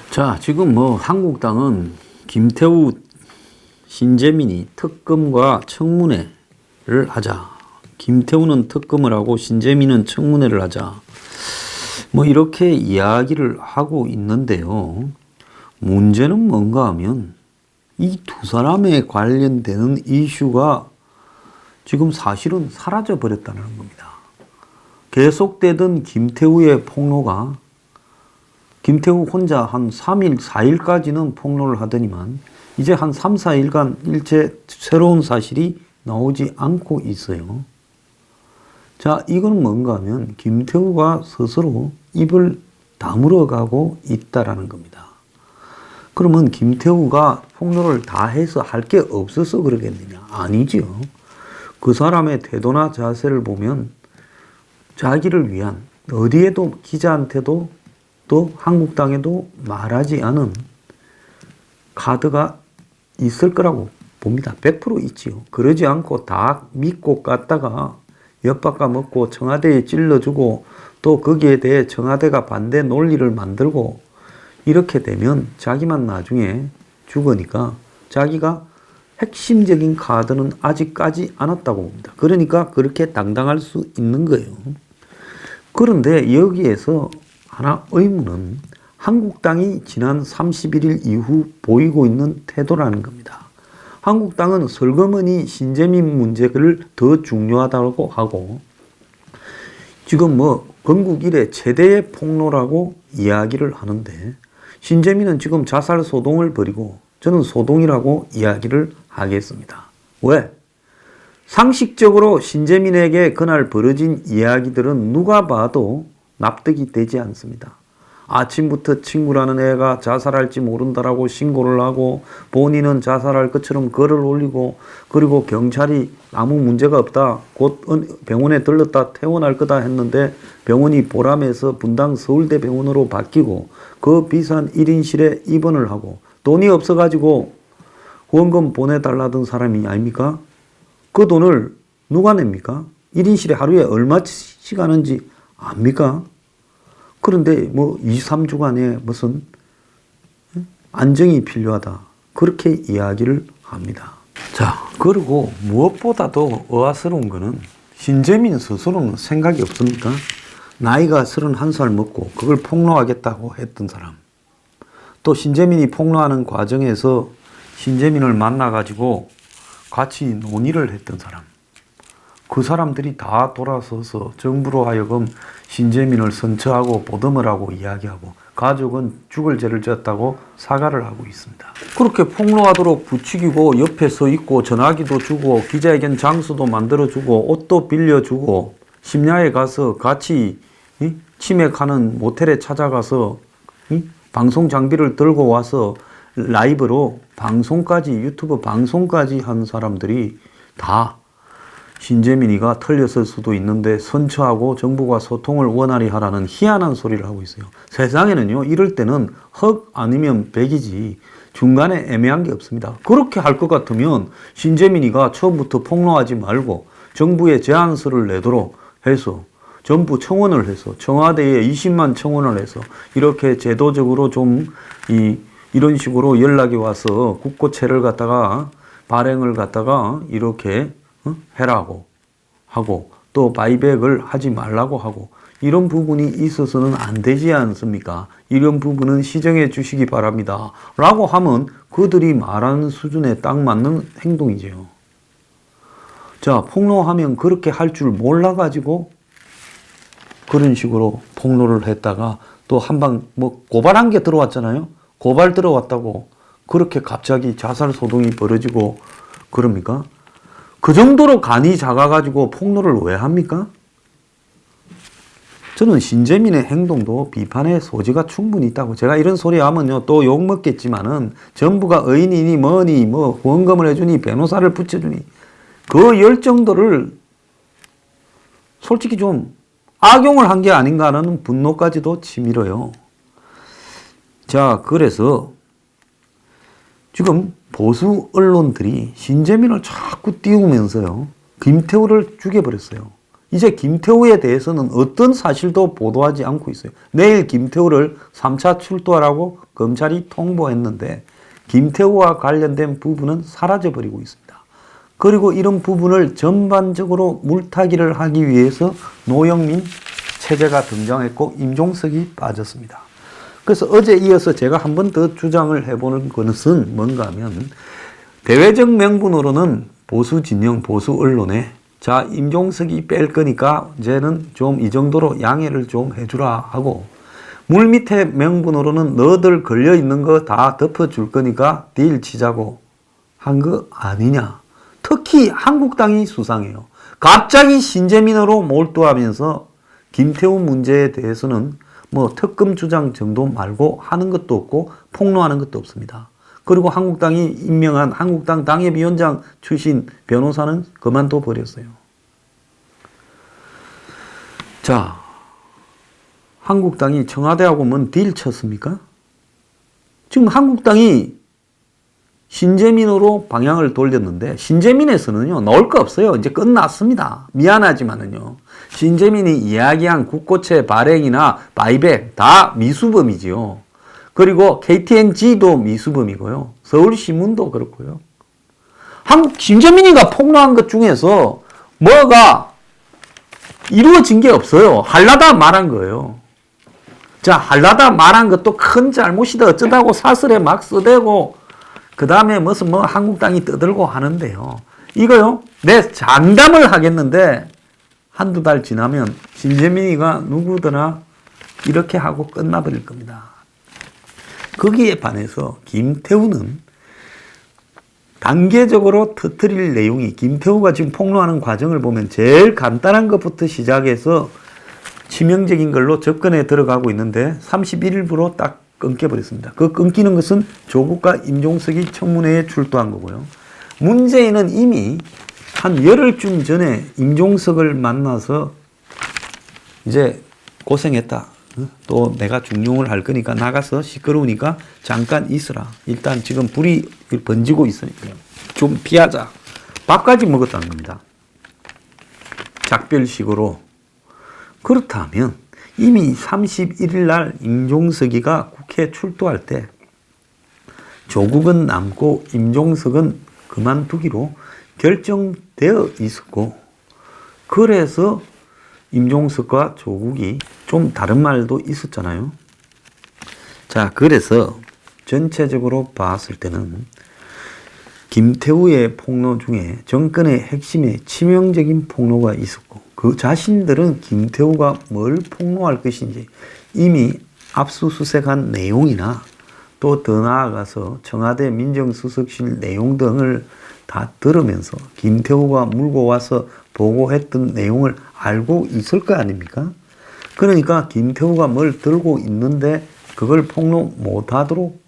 자, 지금 한국당은 김태우, 신재민이 특검과 청문회를 하자. 김태우는 특검을 하고 신재민은 청문회를 하자. 이렇게 이야기를 하고 있는데요. 문제는 뭔가 하면 이 두 사람에 관련되는 이슈가 지금 사실은 사라져 버렸다는 겁니다. 계속되던 김태우의 폭로가 김태우 혼자 한 3일, 4일까지는 폭로를 하더니만 이제 한 3, 4일간 일체 새로운 사실이 나오지 않고 있어요. 자, 이건 뭔가 하면 김태우가 스스로 입을 다물어 가고 있다라는 겁니다. 그러면 김태우가 폭로를 다 해서 할 게 없어서 그러겠느냐? 아니죠. 그 사람의 태도나 자세를 보면 자기를 위한 어디에도 기자한테도 또 한국당에도 말하지 않은 카드가 있을 거라고 봅니다. 100% 있지요. 그러지 않고 다 믿고 깠다가 엿바꿔 먹고 청와대에 찔러주고 또 거기에 대해 청와대가 반대 논리를 만들고 이렇게 되면 자기만 나중에 죽으니까 자기가 핵심적인 카드는 아직 까지 않았다고 봅니다. 그러니까 그렇게 당당할 수 있는 거예요. 그런데 여기에서 하나 의문은 한국당이 지난 31일 이후 보이고 있는 태도라는 겁니다. 한국당은 설거머니 신재민 문제를 더 중요하다고 하고 지금 건국 이래 최대의 폭로라고 이야기를 하는데 신재민은 지금 자살 소동을 벌이고 저는 소동이라고 이야기를 하겠습니다. 왜? 상식적으로 신재민에게 그날 벌어진 이야기들은 누가 봐도 납득이 되지 않습니다. 아침부터 친구라는 애가 자살할지 모른다라고 신고를 하고 본인은 자살할 것처럼 글을 올리고 그리고 경찰이 아무 문제가 없다. 곧 병원에 들렀다 퇴원할 거다 했는데 병원이 보람에서 분당 서울대병원으로 바뀌고 그 비싼 1인실에 입원을 하고 돈이 없어가지고 후원금 보내달라던 사람이 아닙니까? 그 돈을 누가 냅니까? 1인실에 하루에 얼마씩 하는지 압니까? 그런데 2, 3주간에 무슨 안정이 필요하다. 그렇게 이야기를 합니다. 자, 그리고 무엇보다도 의아스러운 거는 신재민 스스로는 생각이 없습니까? 나이가 31살 먹고 그걸 폭로하겠다고 했던 사람. 또 신재민이 폭로하는 과정에서 신재민을 만나가지고 같이 논의를 했던 사람. 그 사람들이 다 돌아서서 정부로 하여금 신재민을 선처하고 보듬을 하고 이야기하고 가족은 죽을 죄를 졌다고 사과를 하고 있습니다. 그렇게 폭로하도록 부추기고 옆에 서 있고 전화기도 주고 기자회견 장소도 만들어주고 옷도 빌려주고 심야에 가서 같이 치맥하는 모텔에 찾아가서 방송 장비를 들고 와서 라이브로 방송까지 유튜브 방송까지 한 사람들이 다 신재민이가 털렸을 수도 있는데 선처하고 정부가 소통을 원활히 하라는 희한한 소리를 하고 있어요. 세상에는요 이럴 때는 흑 아니면 백이지 중간에 애매한 게 없습니다. 그렇게 할 것 같으면 신재민이가 처음부터 폭로하지 말고 정부에 제안서를 내도록 해서 정부 청원을 해서 청와대에 20만 청원을 해서 이렇게 제도적으로 좀 이런 식으로 연락이 와서 국고채를 갖다가 발행을 갖다가 이렇게 해라고 하고 또 바이백을 하지 말라고 하고 이런 부분이 있어서는 안 되지 않습니까? 이런 부분은 시정해 주시기 바랍니다. 라고 하면 그들이 말하는 수준에 딱 맞는 행동이죠. 자, 폭로하면 그렇게 할 줄 몰라가지고 그런 식으로 폭로를 했다가 또 한방 고발한 게 들어왔잖아요. 고발 들어왔다고 그렇게 갑자기 자살 소동이 벌어지고 그럽니까? 그 정도로 간이 작아가지고 폭로를 왜 합니까? 저는 신재민의 행동도 비판의 소지가 충분히 있다고. 제가 이런 소리 하면요, 또 욕먹겠지만은 정부가 의인이니 뭐니 후원금을 해주니 변호사를 붙여주니 그 열정도를 솔직히 좀 악용을 한 게 아닌가 하는 분노까지도 치밀어요. 자, 그래서 지금 보수 언론들이 신재민을 자꾸 띄우면서요, 김태우를 죽여버렸어요. 이제 김태우에 대해서는 어떤 사실도 보도하지 않고 있어요. 내일 김태우를 3차 출두하라고 검찰이 통보했는데 김태우와 관련된 부분은 사라져버리고 있습니다. 그리고 이런 부분을 전반적으로 물타기를 하기 위해서 노영민 체제가 등장했고 임종석이 빠졌습니다. 그래서 어제 이어서 제가 한 번 더 주장을 해보는 것은 뭔가 하면 대외적 명분으로는 보수 진영, 보수 언론에 자, 임종석이 뺄 거니까 이제는 좀 이 정도로 양해를 좀 해주라 하고 물 밑에 명분으로는 너들 걸려있는 거 다 덮어줄 거니까 딜 치자고 한 거 아니냐. 특히 한국당이 수상해요. 갑자기 신재민으로 몰두하면서 김태우 문제에 대해서는 뭐 특검 주장 정도 말고 하는 것도 없고 폭로하는 것도 없습니다. 그리고 한국당이 임명한 한국당 당협위원장 출신 변호사는 그만둬 버렸어요. 자, 한국당이 청와대하고 뭔 딜 쳤습니까? 지금 한국당이 신재민으로 방향을 돌렸는데 신재민에서는요 넣을 거 없어요. 이제 끝났습니다. 미안하지만은요 신재민이 이야기한 국고채 발행이나 바이백 다 미수범이지요. 그리고 KTNG도 미수범이고요. 서울신문도 그렇고요. 신재민이가 폭로한 것 중에서 뭐가 이루어진 게 없어요. 할라다 말한 거예요. 자, 할라다 말한 것도 큰 잘못이다 어쩌다고 사설에 막 써대고 그 다음에 무슨 뭐 한국당이 떠들고 하는데요. 이거요, 내 장담을 하겠는데 한두 달 지나면 신재민이가 누구더나 이렇게 하고 끝나버릴 겁니다. 거기에 반해서 김태우는 단계적으로 터뜨릴 내용이 김태우가 지금 폭로하는 과정을 보면 제일 간단한 것부터 시작해서 치명적인 걸로 접근해 들어가고 있는데 31일부로 딱 끊겨버렸습니다. 그 끊기는 것은 조국과 임종석이 청문회에 출두한 거고요. 문재인은 이미 한 열흘쯤 전에 임종석을 만나서 이제 고생했다. 또 내가 중용을 할 거니까 나가서 시끄러우니까 잠깐 있으라. 일단 지금 불이 번지고 있으니까 좀 피하자. 밥까지 먹었다는 겁니다. 작별식으로. 그렇다면 이미 31일 날 임종석이가 국회에 출두할 때 조국은 남고 임종석은 그만두기로 결정되어 있었고 그래서 임종석과 조국이 좀 다른 말도 있었잖아요. 자, 그래서 전체적으로 봤을 때는 김태우의 폭로 중에 정권의 핵심에 치명적인 폭로가 있었고 그 자신들은 김태우가 뭘 폭로할 것인지 이미 압수수색한 내용이나 또 더 나아가서 청와대 민정수석실 내용 등을 다 들으면서 김태우가 물고 와서 보고했던 내용을 알고 있을 거 아닙니까? 그러니까 김태우가 뭘 들고 있는데 그걸 폭로 못하도록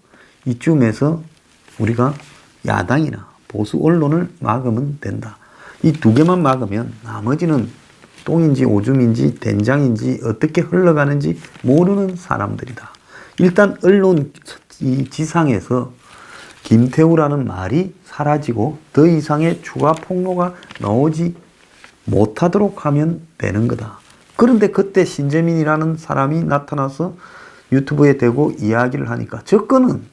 이쯤에서 우리가 야당이나 보수 언론을 막으면 된다. 이 두 개만 막으면 나머지는 똥인지 오줌인지 된장인지 어떻게 흘러가는지 모르는 사람들이다. 일단 언론 이 지상에서 김태우라는 말이 사라지고 더 이상의 추가 폭로가 나오지 못하도록 하면 되는 거다. 그런데 그때 신재민이라는 사람이 나타나서 유튜브에 대고 이야기를 하니까 접근은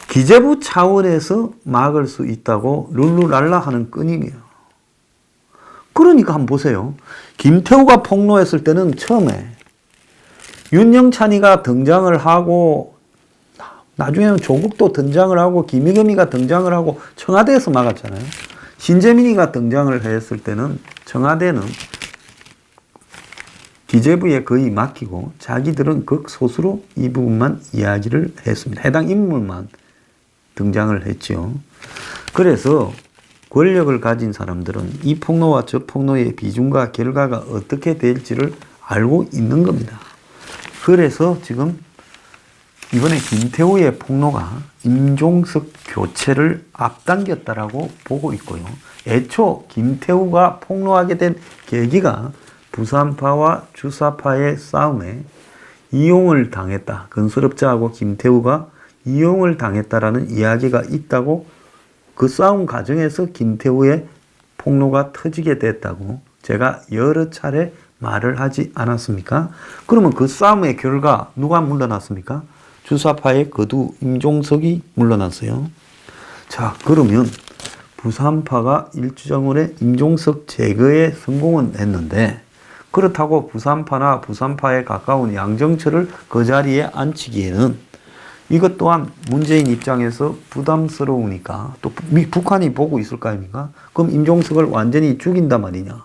기재부 차원에서 막을 수 있다고 룰루랄라 하는 끈이에요. 그러니까 한번 보세요. 김태우가 폭로했을 때는 처음에 윤영찬이가 등장을 하고 나중에는 조국도 등장을 하고 김의겸이가 등장을 하고 청와대에서 막았잖아요. 신재민이가 등장을 했을 때는 청와대는 기재부에 거의 맡기고 자기들은 극소수로 이 부분만 이야기를 했습니다. 해당 인물만 등장을 했죠. 그래서 권력을 가진 사람들은 이 폭로와 저 폭로의 비중과 결과가 어떻게 될지를 알고 있는 겁니다. 그래서 지금 이번에 김태우의 폭로가 임종석 교체를 앞당겼다라고 보고 있고요. 애초 김태우가 폭로하게 된 계기가 부산파와 주사파의 싸움에 이용을 당했다. 건설업자하고 김태우가 이용을 당했다라는 이야기가 있다고 그 싸움 과정에서 김태우의 폭로가 터지게 됐다고 제가 여러 차례 말을 하지 않았습니까? 그러면 그 싸움의 결과 누가 물러났습니까? 주사파의 거두 임종석이 물러났어요. 자, 그러면 부산파가 일주장군의 임종석 제거에 성공은 했는데, 그렇다고 부산파나 부산파에 가까운 양정철을 그 자리에 앉히기에는 이것 또한 문재인 입장에서 부담스러우니까, 또 북한이 보고 있을 거 아닙니까? 그럼 임종석을 완전히 죽인단 말이냐.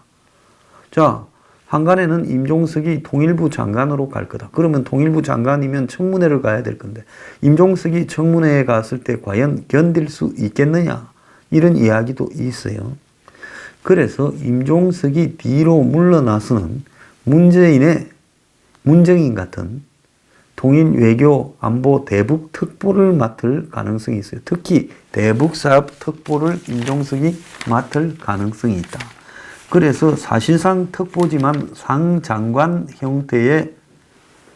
자, 한간에는 임종석이 통일부 장관으로 갈 거다. 그러면 통일부 장관이면 청문회를 가야 될 건데, 임종석이 청문회에 갔을 때 과연 견딜 수 있겠느냐, 이런 이야기도 있어요. 그래서 임종석이 뒤로 물러나서는 문재인의 문정인 같은 통일 외교 안보 대북 특보를 맡을 가능성이 있어요. 특히 대북 사업 특보를 임종석이 맡을 가능성이 있다. 그래서 사실상 특보지만 상장관 형태의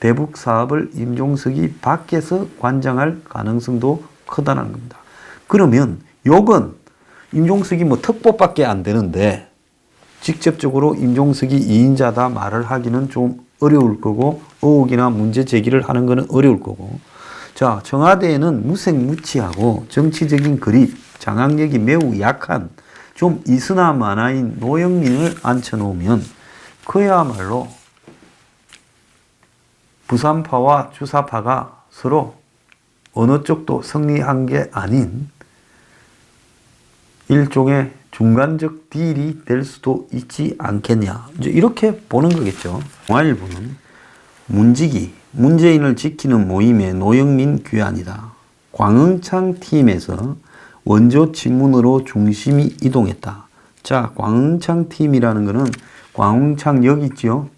대북 사업을 임종석이 밖에서 관장할 가능성도 크다는 겁니다. 그러면 요건 임종석이 뭐 특보밖에 안 되는데 직접적으로 임종석이 2인자다 말을 하기는 좀 어려울 거고, 의혹이나 문제 제기를 하는 것은 어려울 거고. 자, 청와대에는 무색무취하고 정치적인 그립, 장악력이 매우 약한 좀 이스나 마나인 노영민을 앉혀놓으면 그야말로 부산파와 주사파가 서로 어느 쪽도 승리한 게 아닌 일종의 중간적 딜이 될 수도 있지 않겠냐, 이제 이렇게 보는 거겠죠. 동아일보는 문지기, 문재인을 지키는 모임의 노영민 귀환이다. 광흥창 팀에서 원조 친문으로 중심이 이동했다. 자, 광흥창 팀이라는 거는 광흥창역 있죠.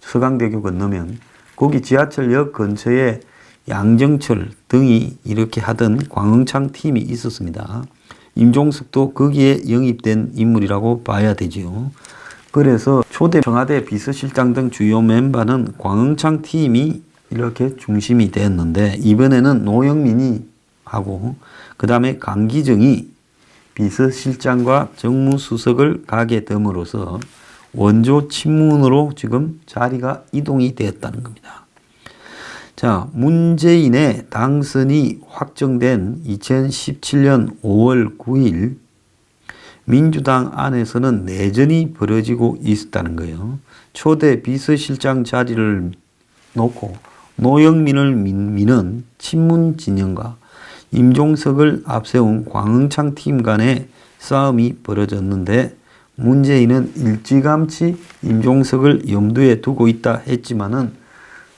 서강대교 건너면 거기 지하철역 근처에 양정철 등이 이렇게 하던 광흥창 팀이 있었습니다. 임종석도 거기에 영입된 인물이라고 봐야 되지요. 그래서 초대 청와대 비서실장 등 주요 멤버는 광흥창 팀이 이렇게 중심이 되었는데, 이번에는 노영민이 하고 그 다음에 강기정이 비서실장과 정무수석을 가게 됨으로써 원조 친문으로 지금 자리가 이동이 되었다는 겁니다. 자, 문재인의 당선이 확정된 2017년 5월 9일 민주당 안에서는 내전이 벌어지고 있었다는 거예요. 초대 비서실장 자리를 놓고 노영민을 미는 친문 진영과 임종석을 앞세운 광흥창 팀 간의 싸움이 벌어졌는데, 문재인은 일찌감치 임종석을 염두에 두고 있다 했지만은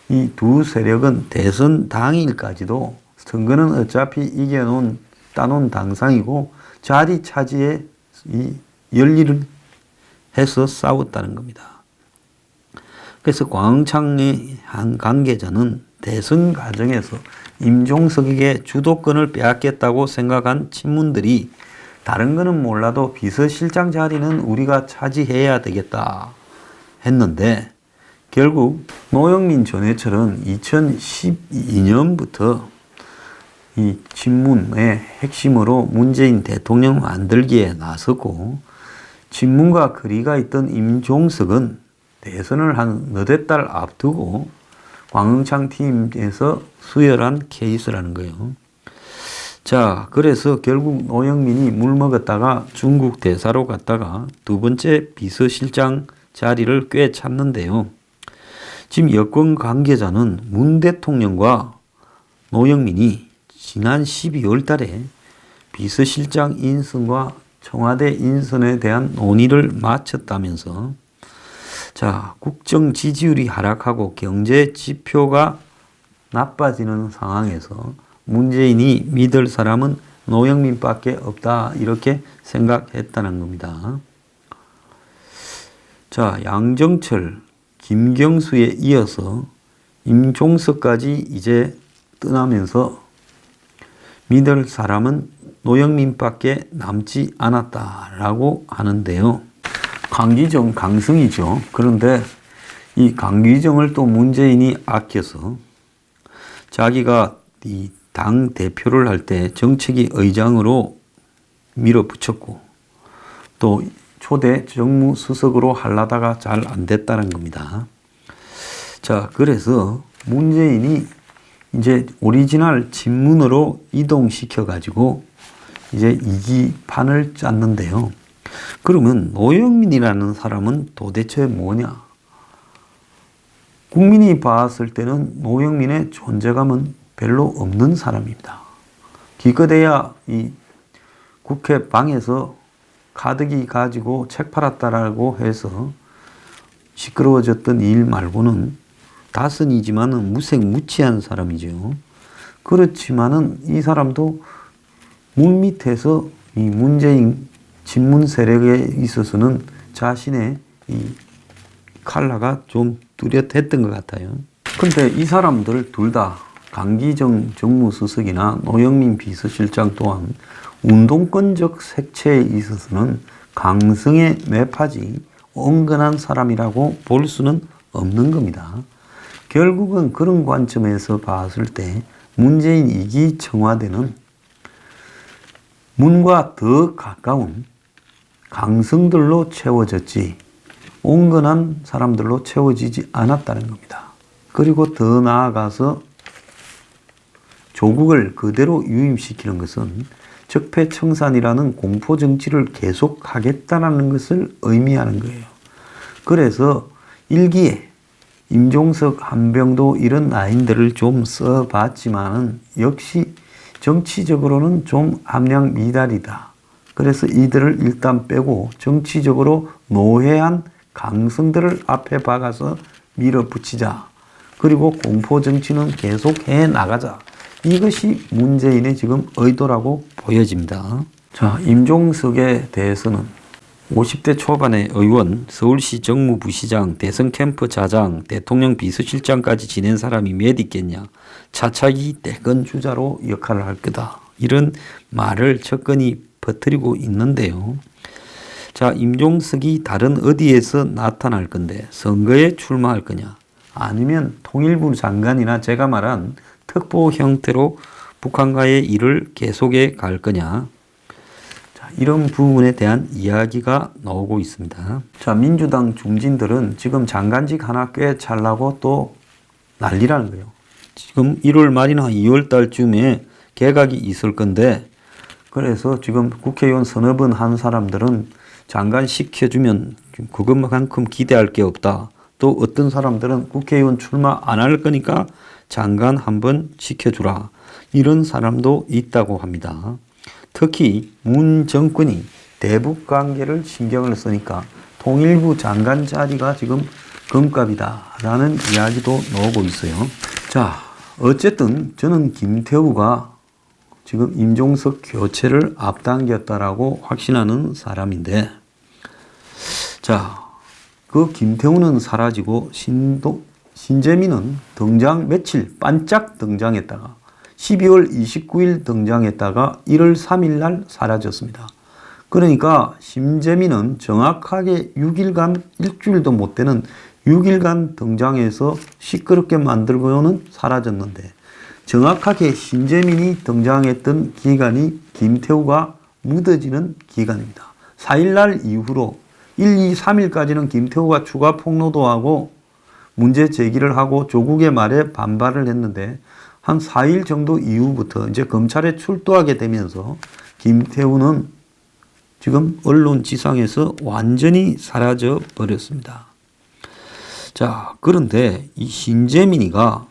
이 두 세력은 대선 당일까지도 선거는 어차피 따놓은 당상이고 자리 차지에 열일을 해서 싸웠다는 겁니다. 그래서 광흥창의 한 관계자는 대선 과정에서 임종석에게 주도권을 빼앗겠다고 생각한 친문들이 다른 거는 몰라도 비서실장 자리는 우리가 차지해야 되겠다 했는데, 결국 노영민 전해철은 2012년부터 이 친문의 핵심으로 문재인 대통령 만들기에 나섰고, 친문과 거리가 있던 임종석은 대선을 한 너댓 달 앞두고 광흥창 팀에서 수혈한 케이스라는 거예요. 자, 그래서 결국 노영민이 물먹었다가 중국 대사로 갔다가 두 번째 비서실장 자리를 꽤 찼는데요. 지금 여권 관계자는 문 대통령과 노영민이 지난 12월 달에 비서실장 인선과 청와대 인선에 대한 논의를 마쳤다면서, 자, 국정 지지율이 하락하고 경제 지표가 나빠지는 상황에서 문재인이 믿을 사람은 노영민밖에 없다, 이렇게 생각했다는 겁니다. 자, 양정철, 김경수에 이어서 임종석까지 이제 떠나면서 믿을 사람은 노영민밖에 남지 않았다라고 하는데요. 강기정, 강승이죠. 그런데 이 강기정을 또 문재인이 아껴서 자기가 이 당 대표를 할 때 정책위 의장으로 밀어붙였고, 또 초대 정무수석으로 하려다가 잘 안 됐다는 겁니다. 자, 그래서 문재인이 이제 오리지널 친문으로 이동시켜 가지고 이제 2기 판을 짰는데요. 그러면 노영민이라는 사람은 도대체 뭐냐? 국민이 봤을 때는 노영민의 존재감은 별로 없는 사람입니다. 기껏해야 이 국회 방에서 카드기 가지고 책 팔았다라고 해서 시끄러워졌던 일 말고는 다선이지만은 무색무취한 사람이죠. 그렇지만은 이 사람도 문 밑에서 이 문재인 친문 세력에 있어서는 자신의 이 칼라가 좀 뚜렷했던 것 같아요. 근데 이 사람들 둘 다 강기정 정무수석이나 노영민 비서실장 또한 운동권적 색채에 있어서는 강성의 매파지 온건한 사람이라고 볼 수는 없는 겁니다. 결국은 그런 관점에서 봤을 때 문재인 2기 청와대는 문과 더 가까운 강성들로 채워졌지 온건한 사람들로 채워지지 않았다는 겁니다. 그리고 더 나아가서 조국을 그대로 유임시키는 것은 적폐청산이라는 공포정치를 계속하겠다는 것을 의미하는 거예요. 그래서 1기에 임종석, 한병도 이런 라인들을 좀 써봤지만은 역시 정치적으로는 좀 함량 미달이다. 그래서 이들을 일단 빼고 정치적으로 노회한 강성들을 앞에 박아서 밀어붙이자. 그리고 공포정치는 계속해 나가자. 이것이 문재인의 지금 의도라고 보여집니다. 자, 임종석에 대해서는 50대 초반의 의원, 서울시 정무부시장, 대선 캠프 자장, 대통령 비서실장까지 지낸 사람이 몇 있겠냐. 차차기 대권 주자로 역할을 할 거다. 이런 말을 적건히 퍼뜨리고 있는데요. 자, 임종석이 다른 어디에서 나타날 건데 선거에 출마할 거냐. 아니면 통일부 장관이나 제가 말한 특보 형태로 북한과의 일을 계속해 갈 거냐. 자, 이런 부분에 대한 이야기가 나오고 있습니다. 자, 민주당 중진들은 지금 장관직 하나 꿰차려고 또 난리라는 거예요. 지금 1월 말이나 2월 달쯤에 개각이 있을 건데 그래서 지금 국회의원 서너 번 한 사람들은 장관 시켜주면 그것만큼 기대할 게 없다. 또 어떤 사람들은 국회의원 출마 안 할 거니까 장관 한번 시켜주라. 이런 사람도 있다고 합니다. 특히 문 정권이 대북 관계를 신경을 쓰니까 통일부 장관 자리가 지금 금값이다라는 이야기도 나오고 있어요. 자, 어쨌든 저는 김태우가 지금 임종석 교체를 앞당겼다라고 확신하는 사람인데, 자, 그 김태우는 사라지고 신재민은 등장 며칠 반짝 등장했다가 12월 29일 등장했다가 1월 3일 날 사라졌습니다. 그러니까 신재민은 정확하게 6일간 일주일도 못 되는 6일간 등장해서 시끄럽게 만들고는 사라졌는데 정확하게 신재민이 등장했던 기간이 김태우가 묻어지는 기간입니다. 4일날 이후로 1, 2, 3일까지는 김태우가 추가 폭로도 문제 제기를 하고 조국의 말에 반발을 했는데 한 4일 정도 이후부터 이제 검찰에 출두하게 되면서 김태우는 지금 언론 지상에서 완전히 사라져 버렸습니다. 자, 그런데 이 신재민이가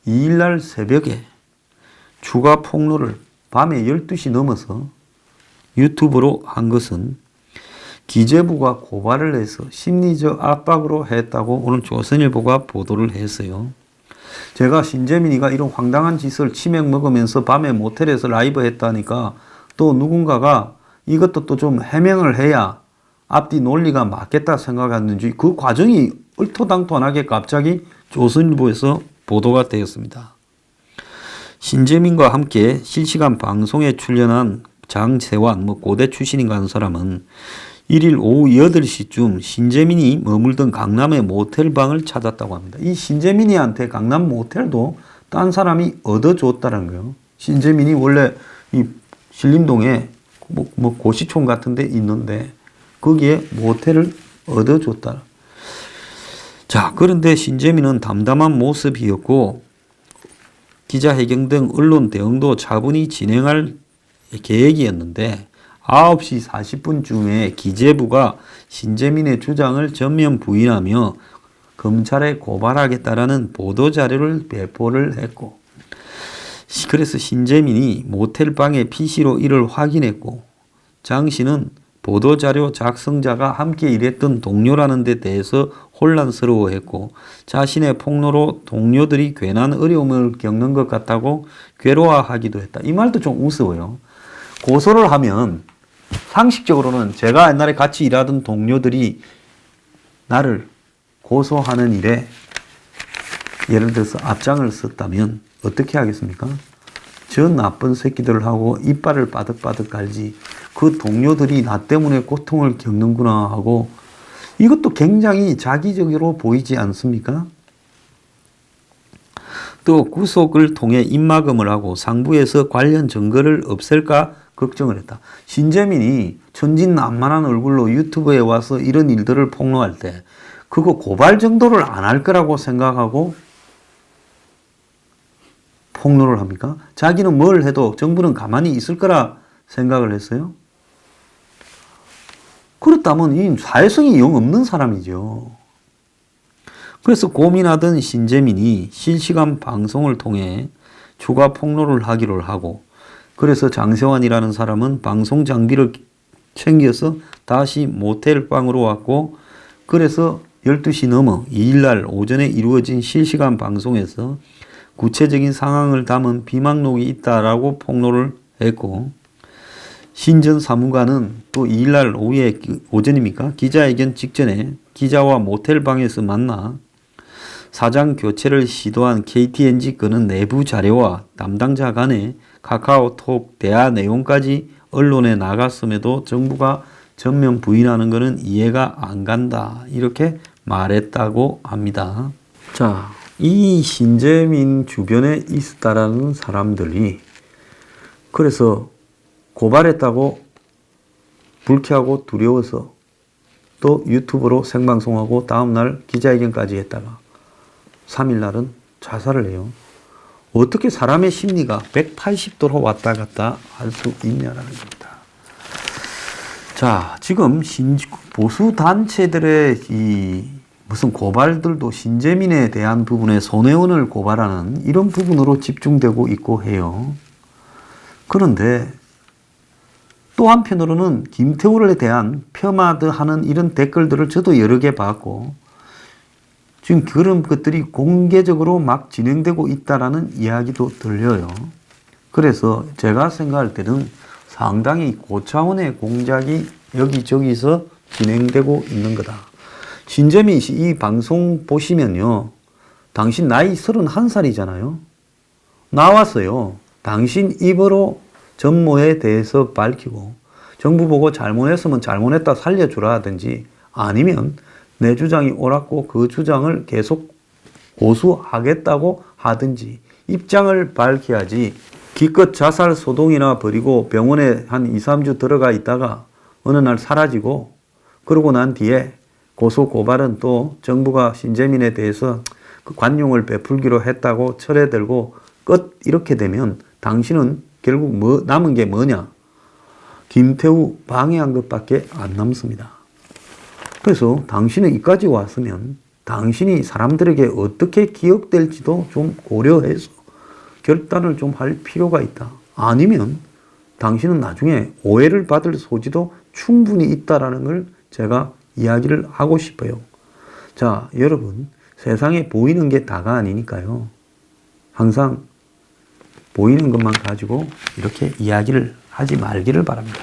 2일날 새벽에 추가 폭로를 밤에 12시 넘어서 유튜브로 한 것은 기재부가 고발을 해서 심리적 압박으로 했다고 오늘 조선일보가 보도를 했어요. 제가 신재민이가 이런 황당한 짓을 치맥 먹으면서 밤에 모텔에서 라이브 했다니까 또 누군가가 이것도 또 좀 해명을 해야 앞뒤 논리가 맞겠다 생각했는지 그 과정이 얼토당토하게 갑자기 조선일보에서 보도가 되었습니다. 신재민과 함께 실시간 방송에 출연한 장세환, 고대 출신인가 하는 사람은 1일 오후 8시쯤 신재민이 머물던 강남의 모텔방을 찾았다고 합니다. 이 신재민이한테 강남 모텔도 딴 사람이 얻어줬다는 거예요. 신재민이 원래 이 신림동에 고시촌 같은 데 있는데 거기에 모태를 얻어줬다. 자, 그런데 신재민은 담담한 모습이었고 기자회견 등 언론 대응도 차분히 진행할 계획이었는데 9시 40분쯤에 기재부가 신재민의 주장을 전면 부인하며 검찰에 고발하겠다라는 보도자료를 배포를 했고, 그래서 신재민이 모텔방의 PC로 이를 확인했고, 장 씨는 보도자료 작성자가 함께 일했던 동료라는 데 대해서 혼란스러워했고 자신의 폭로로 동료들이 괜한 어려움을 겪는 것 같다고 괴로워하기도 했다. 이 말도 좀 우스워요. 고소를 하면 상식적으로는 제가 옛날에 같이 일하던 동료들이 나를 고소하는 일에 예를 들어서 앞장을 섰다면 어떻게 하겠습니까? 저 나쁜 새끼들을 하고 이빨을 바득바득 갈지 그 동료들이 나 때문에 고통을 겪는구나 하고 이것도 굉장히 자기적으로 보이지 않습니까? 또 구속을 통해 입막음을 하고 상부에서 관련 증거를 없앨까 걱정을 했다. 신재민이 천진난만한 얼굴로 유튜브에 와서 이런 일들을 폭로할 때 그거 고발 정도를 안 할 거라고 생각하고 폭로를 합니까? 자기는 뭘 해도 정부는 가만히 있을 거라 생각을 했어요? 그렇다면 이 사회성이 영 없는 사람이죠. 그래서 고민하던 신재민이 실시간 방송을 통해 추가 폭로를 하기로 하고 그래서 장세환이라는 사람은 방송 장비를 챙겨서 다시 모텔 방으로 왔고 그래서 12시 넘어 2일날 오전에 이루어진 실시간 방송에서 구체적인 상황을 담은 비망록이 있다라고 폭로를 했고 신전 사무관은 또 2일날 오후에 오전입니까? 기자회견 직전에 기자와 모텔 방에서 만나 사장 교체를 시도한 KTNG 건은 내부 자료와 담당자 간의 카카오톡 대화 내용까지 언론에 나갔음에도 정부가 전면 부인하는 것은 이해가 안 간다. 이렇게 말했다고 합니다. 자, 이 신재민 주변에 있었다라는 사람들이 그래서 고발했다고 불쾌하고 두려워서 또 유튜브로 생방송하고 다음날 기자회견까지 했다가 3일날은 자살을 해요. 어떻게 사람의 심리가 180도로 왔다 갔다 할 수 있냐라는 겁니다. 자, 지금 보수단체들의 이 무슨 고발들도 신재민에 대한 부분에 손혜원을 고발하는 이런 부분으로 집중되고 있고 해요. 그런데 또 한편으로는 김태우에 대한 폄하하는 이런 댓글들을 저도 여러 개 봤고 지금 그런 것들이 공개적으로 막 진행되고 있다라는 이야기도 들려요. 그래서 제가 생각할 때는 상당히 고차원의 공작이 여기저기서 진행되고 있는 거다. 신재민 씨 이 방송 보시면요. 당신 나이 31살이잖아요. 나왔어요. 당신 입으로 전모에 대해서 밝히고 정부 보고 잘못했으면 잘못했다 살려주라든지 아니면 내 주장이 옳았고 그 주장을 계속 고수하겠다고 하든지 입장을 밝혀야지 기껏 자살 소동이나 벌이고 병원에 한 2, 3주 들어가 있다가 어느 날 사라지고 그러고 난 뒤에 고소 고발은 또 정부가 신재민에 대해서 그 관용을 베풀기로 했다고 철회들고 끝 이렇게 되면 당신은 결국 남은 게 뭐냐? 김태우 방해한 것밖에 안 남습니다. 그래서 당신은 이까지 왔으면 당신이 사람들에게 어떻게 기억될지도 좀 고려해서 결단을 좀 할 필요가 있다. 아니면 당신은 나중에 오해를 받을 소지도 충분히 있다라는 걸 제가 이야기를 하고 싶어요. 자, 여러분, 세상에 보이는 게 다가 아니니까요. 항상 보이는 것만 가지고 이렇게 이야기를 하지 말기를 바랍니다.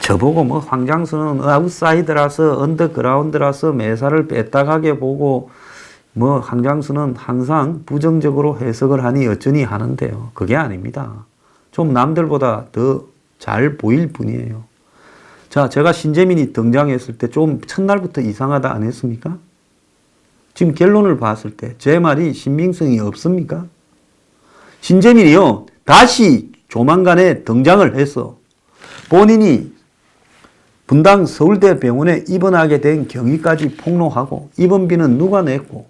저보고 뭐 황장수는 아웃사이더라서 언더그라운드라서 매사를 뺐다가게 보고 뭐 황장수는 항상 부정적으로 해석을 하니 어쩌니 하는데요. 그게 아닙니다. 좀 남들보다 더 잘 보일 뿐이에요. 자, 제가 신재민이 등장했을 때 좀 첫날부터 이상하다 안 했습니까? 지금 결론을 봤을 때 제 말이 신빙성이 없습니까? 신재민이요. 다시 조만간에 등장을 해서 본인이 분당 서울대병원에 입원하게 된 경위까지 폭로하고 입원비는 누가 냈고,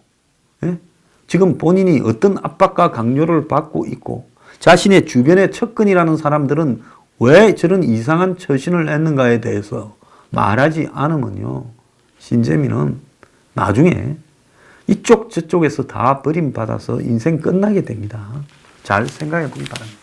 예? 지금 본인이 어떤 압박과 강요를 받고 있고 자신의 주변의 측근이라는 사람들은 왜 저런 이상한 처신을 했는가에 대해서 말하지 않으면요, 신재민은 나중에 이쪽 저쪽에서 다 버림받아서 인생 끝나게 됩니다. 잘 생각해 보기 바랍니다.